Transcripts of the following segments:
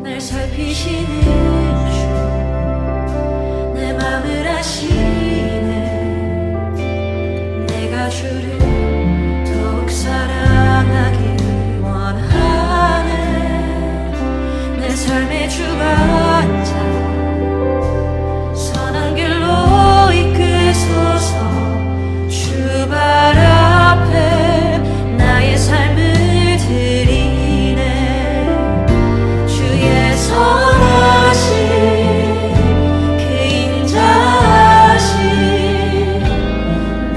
날 살피시는 주 내 맘을 아시네 내가 주를 더욱 사랑하길 원하네 내 삶의 주관자 선한 길로 이끄소서 주 발 앞에 나의 삶을 드리네 주의 선하신 그 인자하신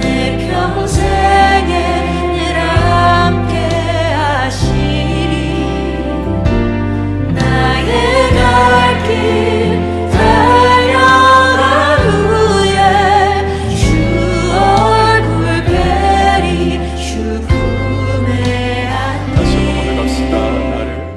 내 평생에 늘 함께 하시리 나의 갈 길 달려간 후에 주 얼굴 뵈리 주 품에 안기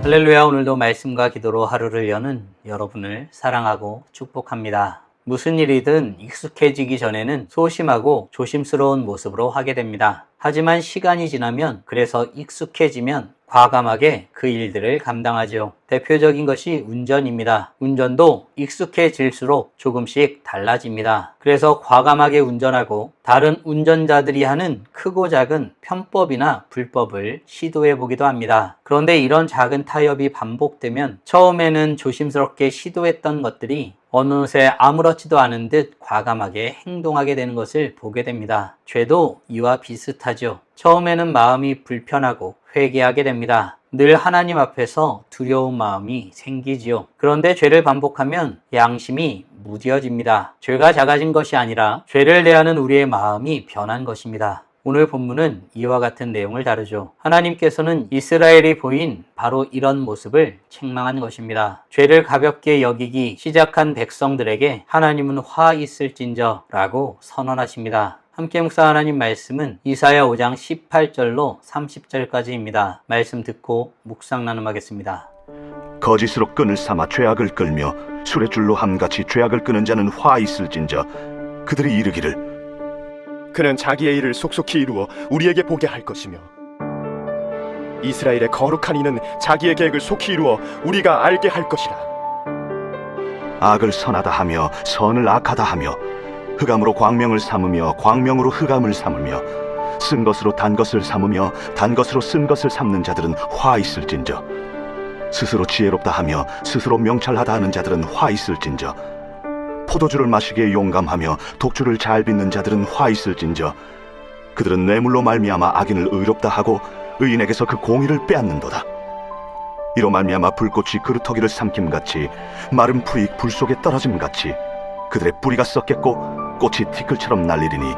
할렐루야. 오늘도 말씀과 기도로 하루를 여는 여러분을 사랑하고 축복합니다. 무슨 일이든 익숙해지기 전에는 소심하고 조심스러운 모습으로 하게 됩니다. 하지만 시간이 지나면 그래서 익숙해지면 과감하게 그 일들을 감당하죠. 대표적인 것이 운전입니다. 운전도 익숙해질수록 조금씩 달라집니다. 그래서 과감하게 운전하고 다른 운전자들이 하는 크고 작은 편법이나 불법을 시도해 보기도 합니다. 그런데 이런 작은 타협이 반복되면 처음에는 조심스럽게 시도했던 것들이 어느새 아무렇지도 않은 듯 과감하게 행동하게 되는 것을 보게 됩니다. 죄도 이와 비슷하죠. 처음에는 마음이 불편하고 회개하게 됩니다. 늘 하나님 앞에서 두려운 마음이 생기지요. 그런데 죄를 반복하면 양심이 무뎌집니다. 죄가 작아진 것이 아니라 죄를 대하는 우리의 마음이 변한 것입니다. 오늘 본문은 이와 같은 내용을 다루죠. 하나님께서는 이스라엘이 보인 바로 이런 모습을 책망한 것입니다. 죄를 가볍게 여기기 시작한 백성들에게 하나님은 화 있을진저 라고 선언하십니다. 함께 묵상하는 말씀은 이사야 5장 18절로 30절까지입니다. 말씀 듣고 묵상 나눔하겠습니다. 거짓으로 끈을 삼아 죄악을 끌며 수레줄로 함같이 죄악을 끄는 자는 화 있을진저 그들이 이르기를 그는 자기의 일을 속속히 이루어 우리에게 보게 할 것이며 이스라엘의 거룩한 이는 자기의 계획을 속히 이루어 우리가 알게 할 것이라. 악을 선하다 하며 선을 악하다 하며 흑암으로 광명을 삼으며 광명으로 흑암을 삼으며 쓴 것으로 단 것을 삼으며 단 것으로 쓴 것을 삼는 자들은 화 있을진저 스스로 지혜롭다 하며 스스로 명철하다 하는 자들은 화 있을진저 포도주를 마시기에 용감하며 독주를 잘 빚는 자들은 화 있을진저 그들은 뇌물로 말미암아 악인을 의롭다 하고 의인에게서 그 공의를 빼앗는도다. 이로 말미암아 불꽃이 그루터기를 삼킴같이 마른 풀이 불 속에 떨어짐같이 그들의 뿌리가 썩겠고 꽃이 티끌처럼 날리리니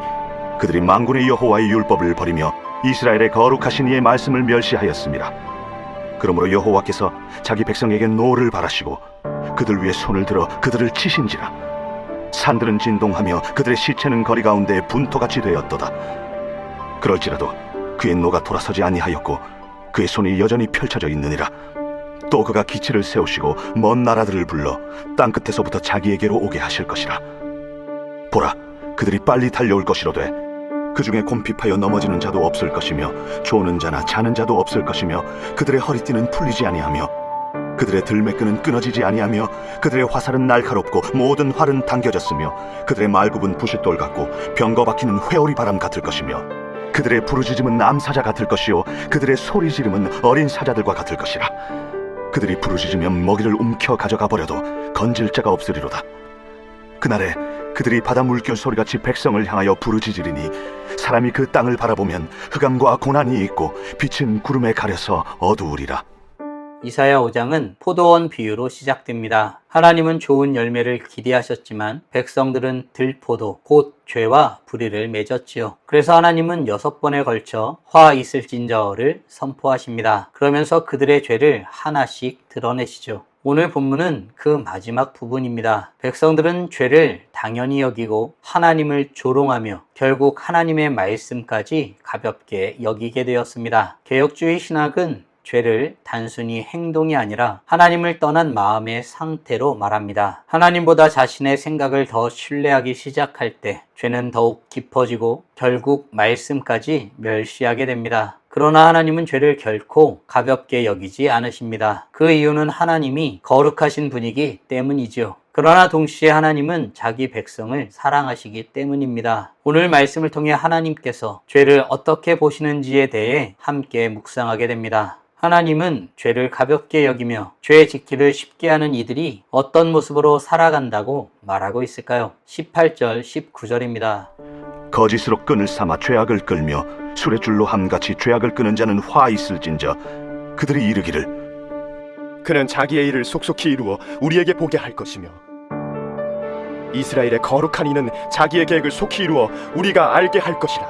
그들이 만군의 여호와의 율법을 버리며 이스라엘의 거룩하신 이의 말씀을 멸시하였습니다. 그러므로 여호와께서 자기 백성에게 노를 바라시고 그들 위에 손을 들어 그들을 치신지라. 산들은 진동하며 그들의 시체는 거리 가운데 분토같이 되었도다. 그럴지라도 그의 노가 돌아서지 아니하였고 그의 손이 여전히 펼쳐져 있느니라. 또 그가 기치를 세우시고 먼 나라들을 불러 땅끝에서부터 자기에게로 오게 하실 것이라. 보라, 그들이 빨리 달려올 것이로되 그 중에 곰핍하여 넘어지는 자도 없을 것이며 조는 자나 자는 자도 없을 것이며 그들의 허리띠는 풀리지 아니하며 그들의 들매끈은 끊어지지 아니하며 그들의 화살은 날카롭고 모든 활은 당겨졌으며 그들의 말굽은 부싯돌 같고 병거 박히는 회오리 바람 같을 것이며 그들의 부르짖음은 암사자 같을 것이요 그들의 소리 지름은 어린 사자들과 같을 것이라. 그들이 부르짖으면 먹이를 움켜 가져가 버려도 건질 자가 없으리로다. 그날에 그들이 바다 물결 소리같이 백성을 향하여 부르짖으리니 사람이 그 땅을 바라보면 흑암과 고난이 있고 빛은 구름에 가려서 어두우리라. 이사야 5장은 포도원 비유로 시작됩니다. 하나님은 좋은 열매를 기대하셨지만 백성들은 들포도 곧 죄와 불의를 맺었지요. 그래서 하나님은 6번에 걸쳐 화 있을진저를 선포하십니다. 그러면서 그들의 죄를 하나씩 드러내시죠. 오늘 본문은 그 마지막 부분입니다. 백성들은 죄를 당연히 여기고 하나님을 조롱하며 결국 하나님의 말씀까지 가볍게 여기게 되었습니다. 개혁주의 신학은 죄를 단순히 행동이 아니라 하나님을 떠난 마음의 상태로 말합니다. 하나님보다 자신의 생각을 더 신뢰하기 시작할 때 죄는 더욱 깊어지고 결국 말씀까지 멸시하게 됩니다. 그러나 하나님은 죄를 결코 가볍게 여기지 않으십니다. 그 이유는 하나님이 거룩하신 분이기 때문이죠. 그러나 동시에 하나님은 자기 백성을 사랑하시기 때문입니다. 오늘 말씀을 통해 하나님께서 죄를 어떻게 보시는지에 대해 함께 묵상하게 됩니다. 하나님은 죄를 가볍게 여기며 죄 짓기를 쉽게 하는 이들이 어떤 모습으로 살아간다고 말하고 있을까요? 18절, 19절입니다. 거짓으로 끈을 삼아 죄악을 끌며 수레줄로 함같이 죄악을 끄는 자는 화 있을진저 그들이 이르기를 그는 자기의 일을 속속히 이루어 우리에게 보게 할 것이며 이스라엘의 거룩한 이는 자기의 계획을 속히 이루어 우리가 알게 할 것이라.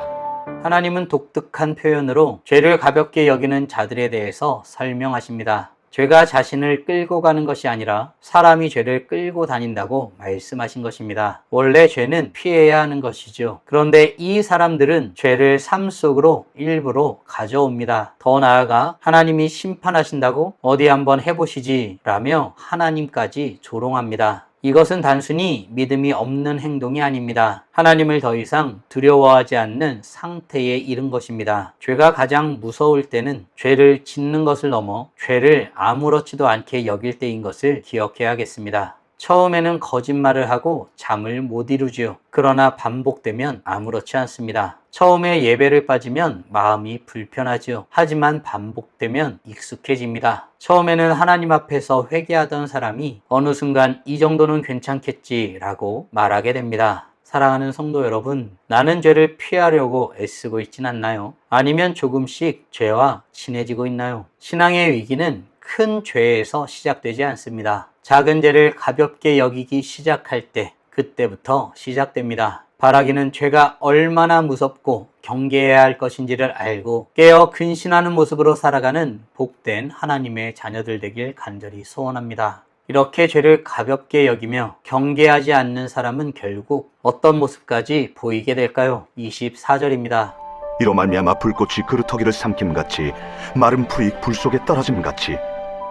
하나님은 독특한 표현으로 죄를 가볍게 여기는 자들에 대해서 설명하십니다. 죄가 자신을 끌고 가는 것이 아니라 사람이 죄를 끌고 다닌다고 말씀하신 것입니다. 원래 죄는 피해야 하는 것이죠. 그런데 이 사람들은 죄를 삶 속으로 일부러 가져옵니다. 더 나아가 하나님이 심판하신다고 어디 한번 해보시지 라며 하나님까지 조롱합니다. 이것은 단순히 믿음이 없는 행동이 아닙니다. 하나님을 더 이상 두려워하지 않는 상태에 이른 것입니다. 죄가 가장 무서울 때는 죄를 짓는 것을 넘어 죄를 아무렇지도 않게 여길 때인 것을 기억해야겠습니다. 처음에는 거짓말을 하고 잠을 못 이루지요. 그러나 반복되면 아무렇지 않습니다. 처음에 예배를 빠지면 마음이 불편하지요. 하지만 반복되면 익숙해집니다. 처음에는 하나님 앞에서 회개하던 사람이 어느 순간 이 정도는 괜찮겠지라고 말하게 됩니다. 사랑하는 성도 여러분, 나는 죄를 피하려고 애쓰고 있진 않나요? 아니면 조금씩 죄와 친해지고 있나요? 신앙의 위기는 큰 죄에서 시작되지 않습니다. 작은 죄를 가볍게 여기기 시작할 때 그때부터 시작됩니다. 바라기는 죄가 얼마나 무섭고 경계해야 할 것인지를 알고 깨어 근신하는 모습으로 살아가는 복된 하나님의 자녀들 되길 간절히 소원합니다. 이렇게 죄를 가볍게 여기며 경계하지 않는 사람은 결국 어떤 모습까지 보이게 될까요? 24절입니다. 이로 말미암아 불꽃이 그루터기를 삼킴같이 마른 풀이 불 속에 떨어짐같이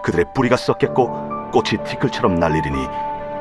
그들의 뿌리가 썩겠고 꽃이 티끌처럼 날리리니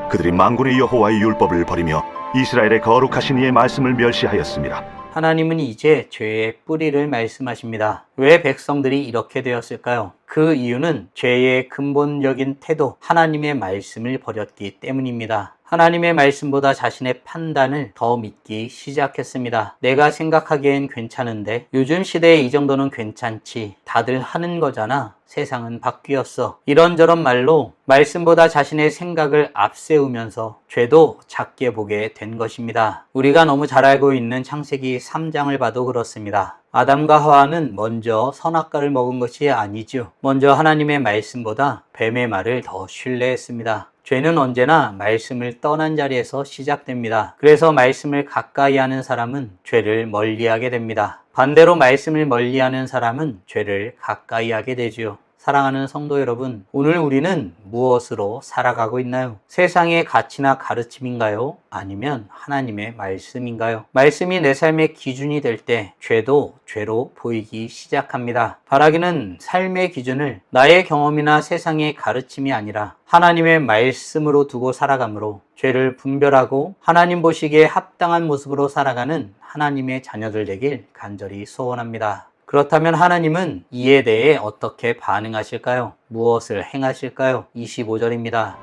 그들이 만군의 여호와의 율법을 버리며 이스라엘의 거룩하신 이의 말씀을 멸시하였습니다. 하나님은 이제 죄의 뿌리를 말씀하십니다. 왜 백성들이 이렇게 되었을까요? 그 이유는 죄의 근본적인 태도, 하나님의 말씀을 버렸기 때문입니다. 하나님의 말씀보다 자신의 판단을 더 믿기 시작했습니다. 내가 생각하기엔 괜찮은데 요즘 시대에 이 정도는 괜찮지. 다들 하는 거잖아. 세상은 바뀌었어. 이런저런 말로 말씀보다 자신의 생각을 앞세우면서 죄도 작게 보게 된 것입니다. 우리가 너무 잘 알고 있는 창세기 3장을 봐도 그렇습니다. 아담과 하와는 먼저 선악과를 먹은 것이 아니죠. 먼저 하나님의 말씀보다 뱀의 말을 더 신뢰했습니다. 죄는 언제나 말씀을 떠난 자리에서 시작됩니다. 그래서 말씀을 가까이 하는 사람은 죄를 멀리하게 됩니다. 반대로 말씀을 멀리하는 사람은 죄를 가까이 하게 되지요. 사랑하는 성도 여러분, 오늘 우리는 무엇으로 살아가고 있나요? 세상의 가치나 가르침인가요? 아니면 하나님의 말씀인가요? 말씀이 내 삶의 기준이 될 때 죄도 죄로 보이기 시작합니다. 바라기는 삶의 기준을 나의 경험이나 세상의 가르침이 아니라 하나님의 말씀으로 두고 살아가므로 죄를 분별하고 하나님 보시기에 합당한 모습으로 살아가는 하나님의 자녀들 되길 간절히 소원합니다. 그렇다면 하나님은 이에 대해 어떻게 반응하실까요? 무엇을 행하실까요? 25절입니다.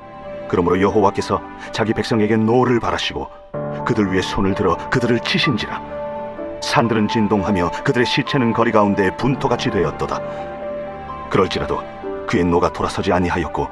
그러므로 여호와께서 자기 백성에게 노를 바라시고 그들 위에 손을 들어 그들을 치신지라. 산들은 진동하며 그들의 시체는 거리 가운데 분토같이 되었도다. 그럴지라도 그의 노가 돌아서지 아니하였고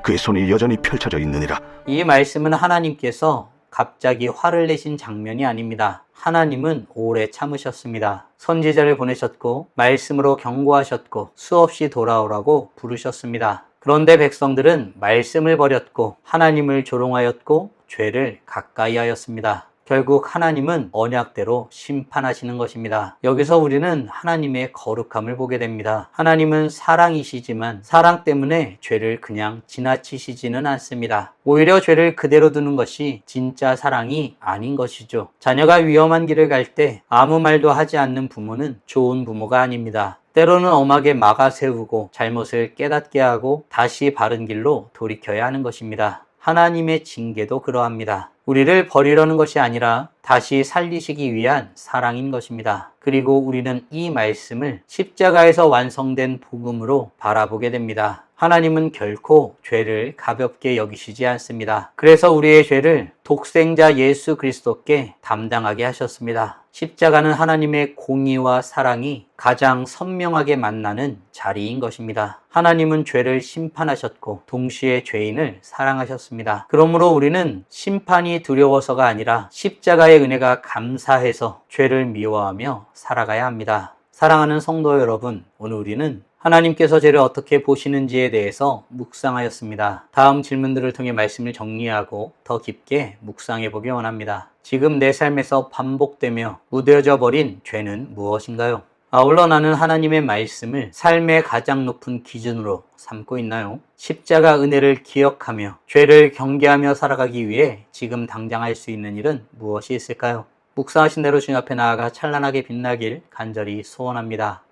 그의 손이 여전히 펼쳐져 있느니라. 이 말씀은 하나님께서 갑자기 화를 내신 장면이 아닙니다. 하나님은 오래 참으셨습니다. 선지자를 보내셨고 말씀으로 경고하셨고 수없이 돌아오라고 부르셨습니다. 그런데 백성들은 말씀을 버렸고 하나님을 조롱하였고 죄를 가까이 하였습니다. 결국 하나님은 언약대로 심판하시는 것입니다. 여기서 우리는 하나님의 거룩함을 보게 됩니다. 하나님은 사랑이시지만 사랑 때문에 죄를 그냥 지나치시지는 않습니다. 오히려 죄를 그대로 두는 것이 진짜 사랑이 아닌 것이죠. 자녀가 위험한 길을 갈 때 아무 말도 하지 않는 부모는 좋은 부모가 아닙니다. 때로는 엄하게 막아 세우고 잘못을 깨닫게 하고 다시 바른 길로 돌이켜야 하는 것입니다. 하나님의 징계도 그러합니다. 우리를 버리려는 것이 아니라 다시 살리시기 위한 사랑인 것입니다. 그리고 우리는 이 말씀을 십자가에서 완성된 복음으로 바라보게 됩니다. 하나님은 결코 죄를 가볍게 여기시지 않습니다. 그래서 우리의 죄를 독생자 예수 그리스도께 담당하게 하셨습니다. 십자가는 하나님의 공의와 사랑이 가장 선명하게 만나는 자리인 것입니다. 하나님은 죄를 심판하셨고 동시에 죄인을 사랑하셨습니다. 그러므로 우리는 심판이 두려워서가 아니라 십자가의 은혜가 감사해서 죄를 미워하며 살아가야 합니다. 사랑하는 성도 여러분, 오늘 우리는 하나님께서 죄를 어떻게 보시는지에 대해서 묵상하였습니다. 다음 질문들을 통해 말씀을 정리하고 더 깊게 묵상해 보기 원합니다. 지금 내 삶에서 반복되며 무뎌져 버린 죄는 무엇인가요? 아울러 나는 하나님의 말씀을 삶의 가장 높은 기준으로 삼고 있나요? 십자가 은혜를 기억하며 죄를 경계하며 살아가기 위해 지금 당장 할 수 있는 일은 무엇이 있을까요? 묵상하신 대로 주님 앞에 나아가 찬란하게 빛나길 간절히 소원합니다.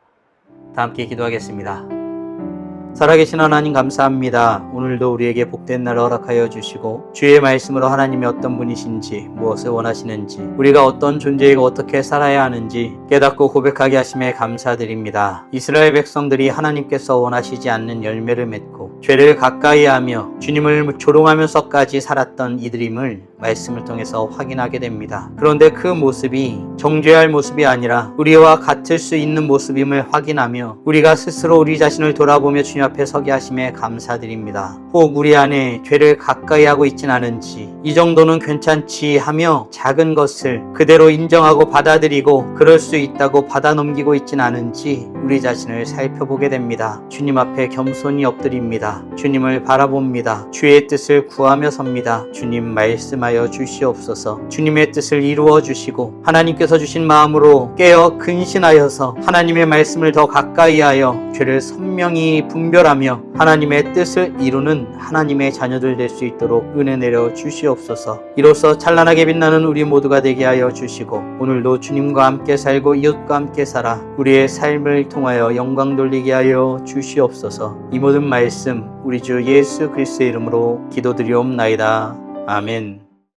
다 함께 기도하겠습니다. 살아계신 하나님 감사합니다. 오늘도 우리에게 복된 날을 허락하여 주시고 주의 말씀으로 하나님이 어떤 분이신지 무엇을 원하시는지 우리가 어떤 존재이고 어떻게 살아야 하는지 깨닫고 고백하게 하심에 감사드립니다. 이스라엘 백성들이 하나님께서 원하시지 않는 열매를 맺고 죄를 가까이하며 주님을 조롱하면서까지 살았던 이들임을 말씀을 통해서 확인하게 됩니다. 그런데 그 모습이 정죄할 모습이 아니라 우리와 같을 수 있는 모습임을 확인하며 우리가 스스로 우리 자신을 돌아보며 주님 앞에 서게 하심에 감사드립니다. 혹 우리 안에 죄를 가까이 하고 있진 않은지 이 정도는 괜찮지 하며 작은 것을 그대로 인정하고 받아들이고 그럴 수 있다고 받아 넘기고 있진 않은지 우리 자신을 살펴보게 됩니다. 주님 앞에 겸손히 엎드립니다. 주님을 바라봅니다. 주의 뜻을 구하며 섭니다. 주님 말씀하여 주시옵소서. 주님의 뜻을 이루어 주시고 하나님께서 주신 마음으로 깨어 근신하여서 하나님의 말씀을 더 가까이 하여 죄를 선명히 분별하며 하나님의 뜻을 이루는 하나님의 자녀들 될 수 있도록 은혜 내려 주시옵소서. 이로써 찬란하게 빛나는 우리 모두가 되게 하여 주시고 오늘도 주님과 함께 살고 이웃과 함께 살아 우리의 삶을 통하여 영광 돌리게 하여 주시옵소서. 이 모든 말씀 우리 주 예수 그리스도의 이름으로 기도드리옵나이다. 아멘.